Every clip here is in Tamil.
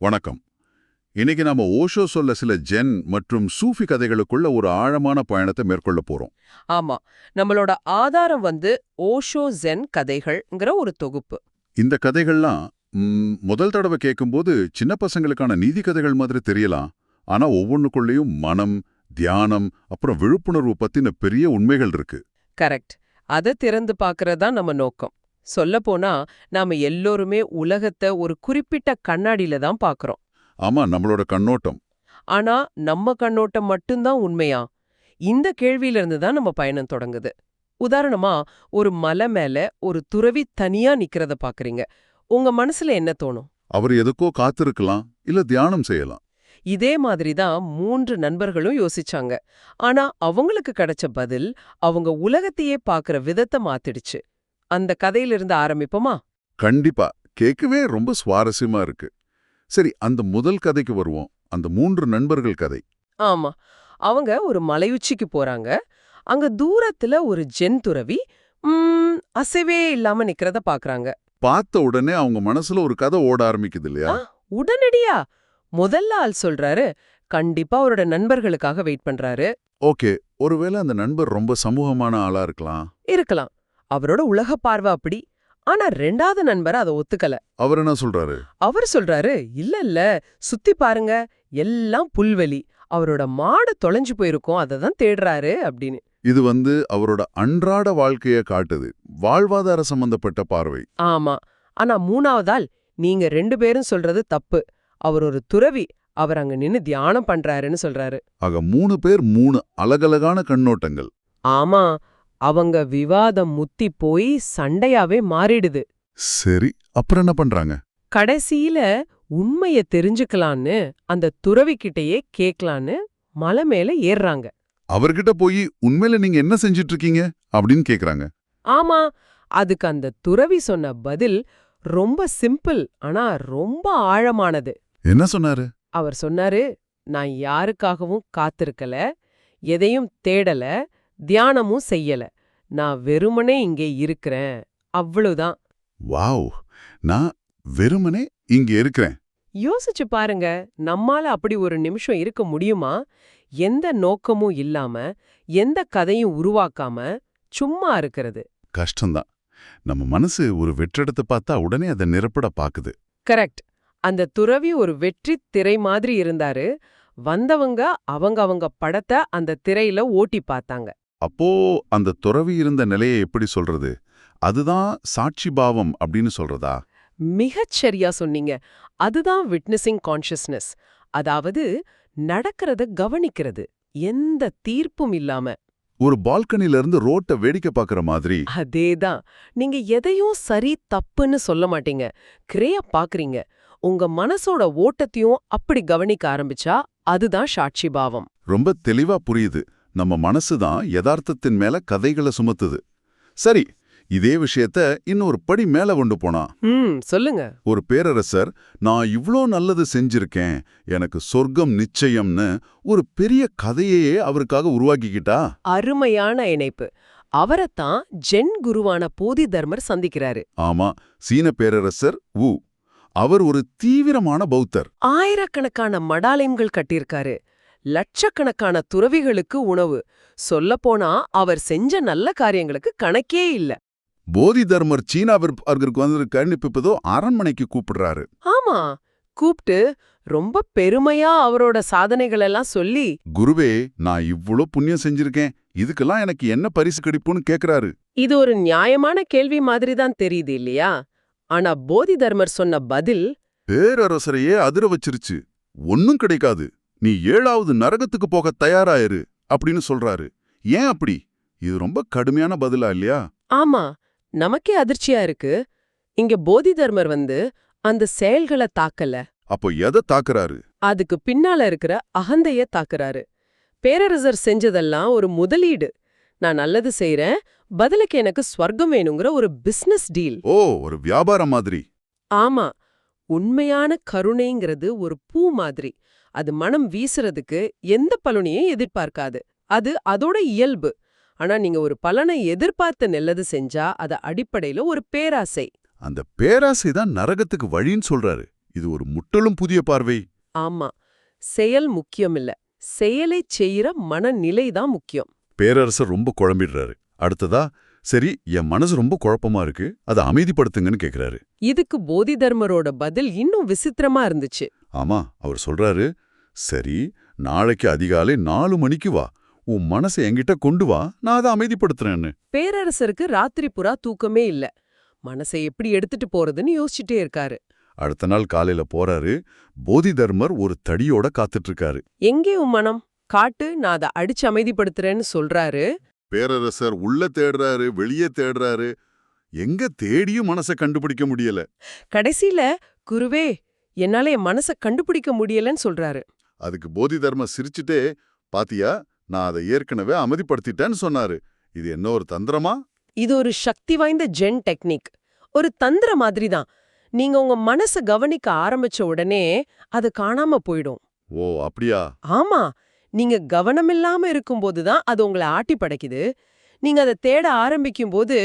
வணக்கம். இன்னைக்கு நாம ஓஷோ சொல்ல சில ஜென் மற்றும் சூஃபி கதைகளுக்குள்ள ஒரு ஆழமான பயணத்தை மேற்கொள்ள போறோம். ஆமா, நம்மளோட ஆதாரம் ஓஷோ ஜென் கதைகள்ங்கிற ஒரு தொகுப்பு. இந்த கதைகள்லாம் முதல் தடவை கேட்கும்போது சின்ன பசங்களுக்கான நீதி கதைகள் மாதிரி தெரியலாம். ஆனா ஒவ்வொன்றுக்குள்ளேயும் மனம், தியானம், அப்புறம் விழிப்புணர்வு பத்தின பெரிய உண்மைகள் இருக்கு. கரெக்ட். அதை திறந்து பார்க்கறதா நம்ம நோக்கம். சொல்லப்போனா நாம எல்லோருமே உலகத்தை ஒரு குறிப்பிட்ட கண்ணாடியில தான் பார்க்கறோம். ஆமா, நம்மளோட கண்ணோட்டம். ஆனா நம்ம கண்ணோட்டம் மட்டும்தான் உண்மையா? இந்த கேள்வியிலிருந்து தான் நம்ம பயணம் தொடங்குது. உதாரணமா, ஒரு மலை மேல ஒரு துறவி தனியா நிக்கிறத பாக்குறீங்க. உங்க மனசுல என்ன தோணும்? அவர் எதுக்கோ காத்திருக்கலாம், இல்ல தியானம் செய்யலாம். இதே மாதிரி தான் 3 நண்பர்களும் யோசிச்சாங்க. ஆனா அவங்களுக்கு கிடைச்ச பதில் அவங்க உலகத்தையே பார்க்கற விதத்தை மாத்திடுச்சு. அந்த கதையிலிருந்து ஆரம்பிப்போமா? கண்டிப்பா. கேட்கவே ரொம்ப சுவாரஸ்யமா இருக்கு. சரி, அந்த முதல் கதைக்கு வருவோம். அந்த 3 நண்பர்கள் கதை. ஆமா. அவங்க ஒரு மலையுச்சிக்கு போறாங்க. அங்க தூரத்துல ஒரு ஜென் துறவி அசைவே இல்லாம நிக்கிறத பாக்குறாங்க. பார்த்த உடனே அவங்க மனசுல ஒரு கதை ஓட ஆரம்பிக்குது இல்லையா? உடனடியா முதல்ல ஆள் சொல்றாரு, கண்டிப்பா அவரோட நண்பர்களுக்காக வெயிட் பண்றாரு. ஓகே, ஒருவேளை அந்த நண்பர் ரொம்ப சமூகமான ஆளா இருக்கலாம். இருக்கலாம். அவரோட உலக பார்வை அப்படி. ஆனா 2வது நண்பர் அதை ஒத்துக்கல. அவர் என்ன சொல்றாரு? அவர் சொல்றாரு, இல்ல சுத்தி பாருங்க, எல்லாம் புல்வெளி. அவரோட மாடு தொலைஞ்சு போயிருக்கும், அதை தான் தேடுறாரு அப்படின்னு. இது அவரோட அன்றாட வாழ்க்கைய காட்டுது. வாழ்வாதார சம்பந்தப்பட்ட பார்வை. ஆமா. ஆனா 3வது ஆள், நீங்க 2 பேரும் சொல்றது தப்பு. அவர் ஒரு துறவி. அவர் அங்க நின்னு தியானம் பண்றாருன்னு சொல்றாரு. ஆக 3 பேர் 3 அலகலகான கண்ணோட்டங்கள். ஆமா. அவங்க விவாதம் முத்தி போய் சண்டையாவே மாறிடுது. சரி, அப்புறம் என்ன பண்றாங்க? கடைசியில உண்மைய தெரிஞ்சுக்கலான்னு அந்த துறவிக்கிட்டயே கேட்கலான்னு மலை மேல ஏறுறாங்க. அவர்கிட்ட போய் உண்மையில நீங்க என்ன செஞ்சிட்டு இருக்கீங்க அப்படின்னு கேக்குறாங்க. ஆமா. அதுக்கு அந்த துறவி சொன்ன பதில் ரொம்ப சிம்பிள், ஆனா ரொம்ப ஆழமானது. என்ன சொன்னாரு? அவர் சொன்னாரு, நான் யாருக்காகவும் காத்திருக்கல, எதையும் தேடல, தியானமும் செய்யல. நான் வெறுமனே இங்கே இருக்கிறேன், அவ்வளவுதான். வாவ், நான் வெறுமனே இங்க இருக்கிறேன். யோசிச்சு பாருங்க, நம்மால அப்படி ஒரு நிமிஷம் இருக்க முடியுமா? எந்த நோக்கமும் இல்லாம, எந்த கதையும் உருவாக்காம, சும்மா இருக்கிறது. கஷ்டம்தான். நம்ம மனசு ஒரு வெற்றிடத்தை பார்த்தா உடனே அதை நிரப்பட பாக்குது. கரெக்ட். அந்த துறவி ஒரு வெற்றி திரை மாதிரி இருந்தாரு. வந்தவங்க அவங்க படத்தை அந்த திரையில ஓட்டி பார்த்தாங்க. அப்போ அந்த துறவி இருந்த நிலையை எப்படி சொல்றது? அதுதான் சாட்சி பாவம் அப்படின்னு சொல்றதா? மிகச் சரியா சொன்னீங்க. அதுதான் விட்னஸிங் கான்ஷியஸ்னஸ். அதாவது நடக்கிறத கவனிக்கிறது, எந்த தீர்ப்பும் இல்லாம. ஒரு பால்கனில இருந்து ரோட்டை வேடிக்கை பார்க்கற மாதிரி. அதேதான். நீங்க எதையும் சரி தப்புன்னு சொல்ல மாட்டீங்க, கிரையா பாக்குறீங்க. உங்க மனசோட ஓட்டத்தையும் அப்படி கவனிக்க ஆரம்பிச்சா அதுதான் சாட்சி பாவம். ரொம்ப தெளிவா புரியுது. நம்ம மனசுதான் யதார்த்தத்தின் மேல கதைகளை சுமத்துது. சரி, இதே விஷயத்த இன்னொரு படி மேல கொண்டு போனா. சொல்லுங்க. ஒரு பேரரசர், நான் இவ்ளோ நல்லது செஞ்சிருக்கேன், எனக்கு சொர்க்கம் நிச்சயம்னு ஒரு பெரிய கதையே அவருக்காக உருவாக்கிக்கிட்டா. அருமையான இணைப்பு. அவரைத்தான் ஜென் குருவான போதி தர்மர் சந்திக்கிறாரு. ஆமா, சீன பேரரசர் வு. அவர் ஒரு தீவிரமான பௌத்தர். ஆயிரக்கணக்கான மடாலயங்கள் கட்டியிருக்காரு. லட்சக்கணக்கான துறவிகளுக்கு உணவு. சொல்லப்போனா அவர் செஞ்ச நல்ல காரியங்களுக்கு கணக்கே இல்ல. போதி தர்மர் சீனாவிற்கு வந்திருக்காருன்னு இப்ப அரண்மனைக்கு கூப்பிடுறாரு. ஆமா, கூப்பிட்டு ரொம்ப பெருமையா அவரோட சாதனைகள் எல்லாம் சொல்லி, குருவே, நான் இவ்ளோ புண்ணியம் செஞ்சிருக்கேன், இதுக்கெல்லாம் எனக்கு என்ன பரிசு கிடைப்புன்னு கேக்குறாரு. இது ஒரு நியாயமான கேள்வி மாதிரி தான் தெரியுது இல்லையா? ஆனா போதி தர்மர் சொன்ன பதில் பேரரசரையே அதிர வச்சிருச்சு. ஒன்னும் கிடைக்காது, நீ 7வது நரகத்துக்கு போக தயாராயிரு அப்படின்னு சொல்றாரு. ஏன் அப்படி? இது ரொம்ப கடுமையான பதிலா இல்லையா? ஆமா, நமக்கே அதிர்ச்சியா இருக்கு. இங்க போதி தர்மர் அந்த செயல்களை தாக்கல. அப்போ எதை தாக்குறாரு? அதுக்கு பின்னால இருக்கிற அகந்தைய தாக்குறாரு. பேரரசர் செஞ்சதெல்லாம் ஒரு முதலீடு. நான் நல்லது செய்யறேன், பதிலுக்கு எனக்கு ஸ்வர்க்கம் வேணுங்கிற ஒரு பிசினஸ் டீல். ஓ, ஒரு வியாபாரம் மாதிரி. ஆமா, உண்மையான கருணைங்கிறது ஒரு பூ மாதிரி. அது மனம் வீசுறதுக்கு எந்த பலனையும் எதிர்பார்க்காது. அது அதோட இயல்பு. ஆனா நீங்க ஒரு பலனை எதிர்பார்த்து நல்லது செஞ்சா அது அடிப்படையில ஒரு பேராசை. அந்த பேராசை தான் நரகத்துக்கு வழின்னு சொல்றாரு. இது ஒரு முற்றிலும் புதிய பார்வை. ஆமா, செயல் முக்கியம் இல்ல, செயலை செய்யற மனநிலை தான் முக்கியம். பேரரசர் ரொம்ப குழம்பிடுறாரு. அடுத்ததா, சரி என் மனசு ரொம்ப குழப்பமா இருக்கு, அதை அமைதிப்படுத்துங்கன்னு கேக்குறாரு. இதுக்கு போதி தர்மரோட பதில் இன்னும் விசித்திரமா இருந்துச்சு. ஆமா, அவர் சொல்றாரு, சரி நாளைக்கு அதிகாலை 4 மணிக்கு வா, உன் மனசை என்கிட்ட கொண்டு வா, நான் அதை அமைதிப்படுத்துறேன்னு. பேரரசருக்கு ராத்திரி புறா தூக்கமே இல்ல. மனசை எப்படி எடுத்துட்டு போறதுன்னு யோசிச்சுட்டே இருக்காரு. அடுத்த நாள் காலையில போறாரு. போதி தர்மர் ஒரு தடியோட காத்துட்டு இருக்காரு. எங்கே உன் மனம்? காட்டு, நான் அதை அடிச்சு அமைதிப்படுத்துறேன்னு சொல்றாரு. பேரரசர் உள்ள தேடுறாரு, வெளியே தேடுறாரு, எங்க தேடியும் மனசை கண்டுபிடிக்க முடியல. கடைசியில, குருவே, என்னால என் மனசை கண்டுபிடிக்க முடியலன்னு சொல்றாரு. அதுக்கு போதி தர்மர் சிரிச்சுட்டே, பாத்தியா, நான் அதை ஏற்கனவே அமைதிப்படுத்திட்டேன்னு சொன்னாரு. இது என்ன ஒரு தந்திரமா? இது ஒரு சக்தி வாய்ந்த ஜென் டெக்னிக். ஒரு தந்திர மாதிரி தான். நீங்க உங்க மனசை கவனிக்க ஆரம்பிச்ச உடனே அது காணாம போயிடும். ஓ, அப்படியா? ஆமா, நீங்க கவனமில்லாம இருக்கும்போது தான் அது உங்களை ஆட்டி படைக்குது. நீங்க அதை தேட ஆரம்பிக்கும் போது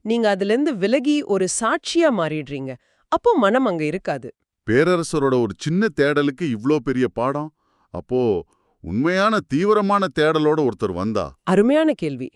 நீங்க அதிலிருந்து விலகி ஒரு சாட்சியா மாறிடுறீங்க. அப்போ மனம் அங்க இருக்காது. பேரரசரோட ஒரு சின்ன தேடலுக்கு இவ்ளோ பெரிய பாடம். அப்போ உண்மையான தீவிரமான தேடலோட ஒருத்தர் வந்தா? அருமையான கேள்வி.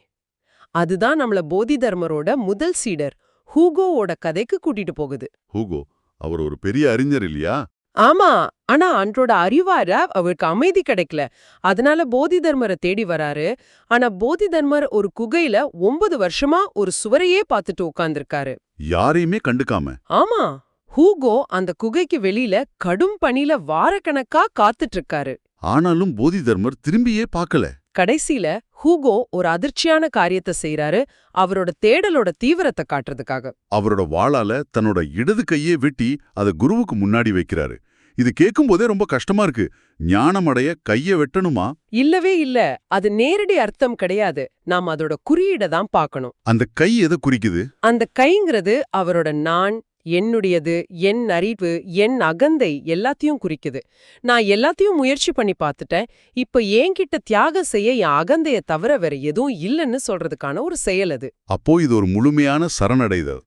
அதுதான் நம்மள போதி தர்மரோட முதல் சீடர் ஹூகோவோட கதைக்கு கூட்டிட்டு போகுது. ஹூகோ, அவர் ஒரு பெரிய அறிஞர் இல்லையா? ஆமா, ஆனா அன்றோட அறிவார அவருக்கு அமைதி கிடைக்கல. அதனால போதி தர்மரை தேடி வராரு. ஆனா போதி தர்மர் ஒரு குகையில 9 வருஷமா ஒரு சுவரையே பார்த்துட்டு உட்கார்ந்திருக்காரு. யாரையுமே கண்டுக்காம. ஆமா, ஹூகோ அந்த குகைக்கு வெளியில கடும் பனில வாரக்கணக்கா காத்துட்டு இருக்காரு. ஆனாலும் போதி தர்மர் திரும்பியே பார்க்கல. கடைசியில ஹூகோ ஒரு அதிர்ச்சியான காரியத்தை செய்யறாரு, அவரோட தேடலோட தீவிரத்தை காட்டுறதுக்காக. அவரோட வாளால தன்னோட இடது கையே வெட்டி அதை குருவுக்கு முன்னாடி வைக்கிறாரு. இது கேட்கும் போதே ரொம்ப கஷ்டமா இருக்கு. ஞானமடைய கைய வெட்டணுமா? இல்லவே இல்ல, அது நேரடி அர்த்தம் கிடையாது. நாம் அதோட குறியீட தான் பார்க்கணும். அந்த கை எதை குறிக்குது? அந்த கைங்கிறது அவரோட நான், என்னுடையது, என் அறிவு, என் அகந்தை எல்லாத்தையும் குறிக்குது. நான் எல்லாத்தையும் முயற்சி பண்ணி பார்த்துட்டேன். இப்ப என்கிட்ட தியாகம் செய்ய என் அகந்தைய தவிர வேற எதுவும் இல்லைன்னு சொல்றதுக்கான ஒரு செயல் அது. அப்போ இது ஒரு முழுமையான சரணடைதல்.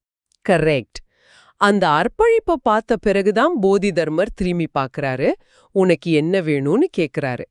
கரெக்ட். அந்த அர்ப்பணிப்பை பார்த்த பிறகுதான் போதி தர்மர் திரும்பி பார்க்கறாரு. உனக்கு என்ன வேணும்னு கேக்குறாரு.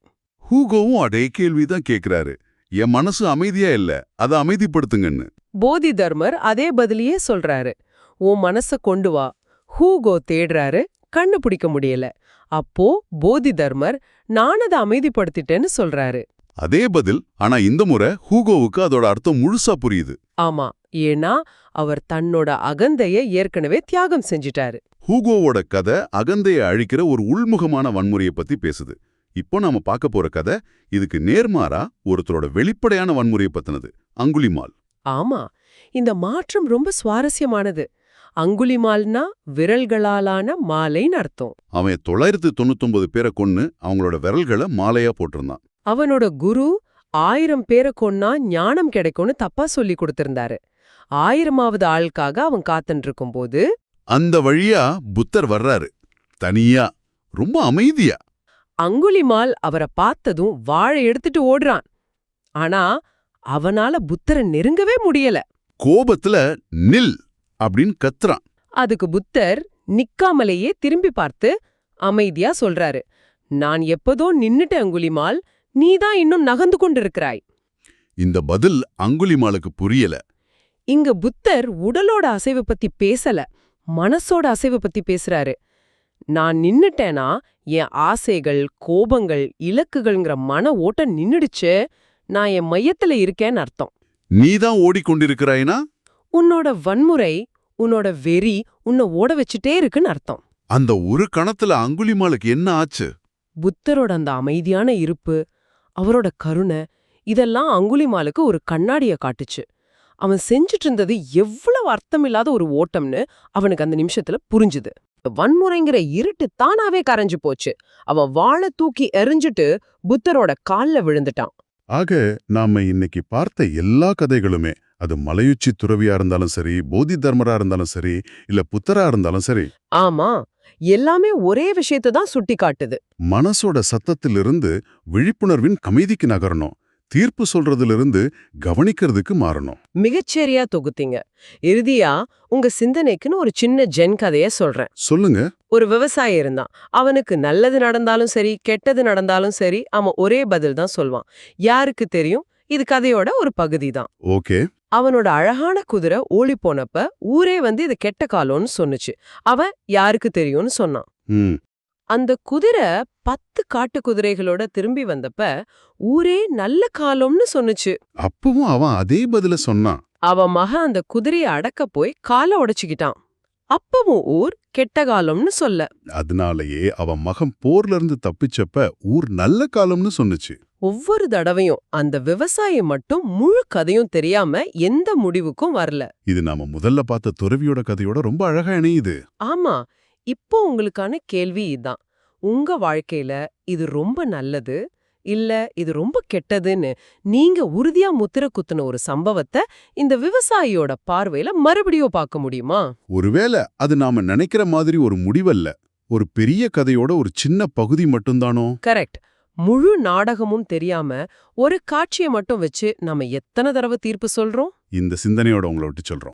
ஹூகோவும் அதே கேள்விதான் கேக்குறாரு. என் மனசு அமைதியா இல்ல, அதை அமைதிப்படுத்துங்கன்னு. போதி தர்மர் அதே பதிலையே சொல்றாரு. உன் மனச கொண்டு வா. ஹூகோ தேடுறாரு, கண்டுபிடிக்க முடியல. அப்போ போதி தர்மர் நான் அதை அமைதிப்படுத்திட்டேன்னு சொல்றாரு. அதே பதில், ஆனா இந்த முறை ஹூகோவுக்கு அதோட அர்த்தம் முழுசா புரியுது. ஆமா, ஏன்னா அவர் தன்னோட அகந்தைய ஏற்கனவே தியாகம் செஞ்சிட்டாரு. ஹூகோவோட கதை அகந்தையை அழிக்கிற ஒரு உள்முகமான வன்முறையை பத்தி பேசுது. இப்போ நாம பார்க்க போற கதை இதுக்கு நேர்மாறா ஒருத்தரோட வெளிப்படையான வன்முறையை பத்தினது. அங்குலிமால். ஆமா, இந்த மாற்றம் ரொம்ப சுவாரஸ்யமானது. அங்குலிமால்னா விரல்களாலான மாலைன்னு அர்த்தம். அவன் 999 பேரை கொன்னு அவங்களோட விரல்களை மாலையா போட்டிருந்தான். அவனோட குரு 1000 பேரை கொன்னா ஞானம் கிடைக்கும்னு தப்பா சொல்லி கொடுத்திருந்தாரு. 1000வது ஆளுக்காக அவன் காத்துட்டு இருக்கும்போது அந்த வழியா புத்தர் வர்றாரு. தனியா, ரொம்ப அமைதியா. அங்குலிமால் அவரை பார்த்ததும் வாழை எடுத்துட்டு ஓடுறான். ஆனா அவனால புத்தரை நெருங்கவே முடியல. கோபத்துல நில் அப்படின்னு கத்துறான். அதுக்கு புத்தர் நிக்காமலேயே திரும்பி பார்த்து அமைதியா சொல்றாரு, நான் எப்பதோ நின்னுட்டேன் அங்குலிமால், நீதான் இன்னும் நகர்ந்து கொண்டிருக்கிறாய். இந்த பதில் அங்குலிமாலுக்கு புரியல. இங்க புத்தர் உடலோட அசைவை பத்தி பேசல, மனசோட அசைவை பத்தி பேசுறாரு. நான் நின்னுட்டேனா என் ஆசைகள், கோபங்கள், இலக்குகள்ங்கிற மன ஓட்டம் நின்னுடுச்சு, நான் என் மையத்துல இருக்கேன்னு அர்த்தம். நீதான் ஓடிக்கொண்டிருக்கிறாய்னா? உன்னோட வன்முறை, உன்னோட வெறி உன்னை ஓட வச்சுட்டே இருக்குன்னு அர்த்தம். அந்த ஒரு கணத்துல அங்குலிமாலுக்கு என்ன ஆச்சு? புத்தரோட அந்த அமைதியான இருப்பு, அவரோட கருணை, இதெல்லாம் அங்குலிமாலுக்கு ஒரு கண்ணாடிய காட்டுச்சு. அவன் செஞ்சுட்டு இருந்தது எவ்வளவு அர்த்தமில்லாத ஒரு ஓட்டம்னு அவனுக்கு அந்த நிமிஷத்துல புரிஞ்சுது. வன்முறைங்கிற இருட்டு தானாவே கரைஞ்சு போச்சு. அவன் வாளை தூக்கி எறிஞ்சிட்டு புத்தரோட கால்ல விழுந்துட்டான். ஆக நாம இன்னைக்கு பார்த்த எல்லா கதைகளுமே, அது மலையுச்சி துறவியா இருந்தாலும் சரி, போதி தர்மரா இருந்தாலும் சரி, இல்ல புத்தரா இருந்தாலும் சரி, ஆமா, எல்லாமே ஒரே விஷயத்தை தான் சுட்டி காட்டுது. மனசோட சத்தத்திலிருந்து விழிப்புணர்வின் அமைதிக்கு நகரணும். தீர்ப்பு சொல்றதிலிருந்து கவனிக்கிறதுக்கு மாறணும். மிகச்சரியா தொகுத்தீங்க. இறுதியா உங்க சிந்தனைக்குன்னு ஒரு சின்ன ஜென் கதைய சொல்றேன். சொல்லுங்க. ஒரு விவசாயி இருந்தான். அவனுக்கு நல்லது நடந்தாலும் சரி கெட்டது நடந்தாலும் சரி அவன் ஒரே பதில் தான் சொல்வான். யாருக்கு தெரியும்? இது கதையோட ஒரு பகுதி தான். ஓகே. அவனோட அழகான குதிரை ஓடி போனப்ப ஊரே வந்து இது கெட்ட காலம்னு சொன்னுச்சு. அவன் யாருக்கு தெரியும்னு சொன்னான். ம். அந்த குதிரை 10 காட்டு குதிரைகளோட திரும்பி வந்தப்ப ஊரே நல்ல காலம்னு சொன்னுச்சு. அப்பவும் அவன் அதே பதில சொன்னான். அவன் மகன் அந்த குதிரைய அடக்க போய் காலை உடைச்சுக்கிட்டான். அப்பவும் ஊர் கெட்ட காலம்னு சொல்ல. அதனாலயே அவன் மகன் போர்ல இருந்து தப்பிச்சப்ப ஊர் நல்ல காலம்னு சொன்னுச்சு. ஒவ்வொரு தடவையும் அந்த விவசாயி மட்டும் முழு கதையும் தெரியாம எந்த முடிவுக்கும் வரல. இது நாம முதல்ல பார்த்த துறவியோட கதையோட ரொம்ப அழகா இணையுது. ஆமா, இப்போ உங்களுக்கான கேள்வி இதான். உங்க வாழ்க்கையில இது ரொம்ப நல்லது, இல்ல இது ரொம்ப கெட்டதுன்னு நீங்க உறுதியா முத்திர குத்துன ஒரு சம்பவத்தை இந்த விவசாயியோட பார்வையில மறுபடியும் பார்க்க முடியுமா? ஒருவேளை அது நாம நினைக்கிற மாதிரி ஒரு முடிவல்ல, ஒரு பெரிய கதையோட ஒரு சின்ன பகுதி மட்டும்தானோ? கரெக்ட். முழு நாடகமும் தெரியாம ஒரு காட்சியை மட்டும் வச்சு நாம எத்தனை தடவை தீர்ப்பு சொல்றோம்? இந்த சிந்தனையோட உங்களை விட்டு சொல்றோம்.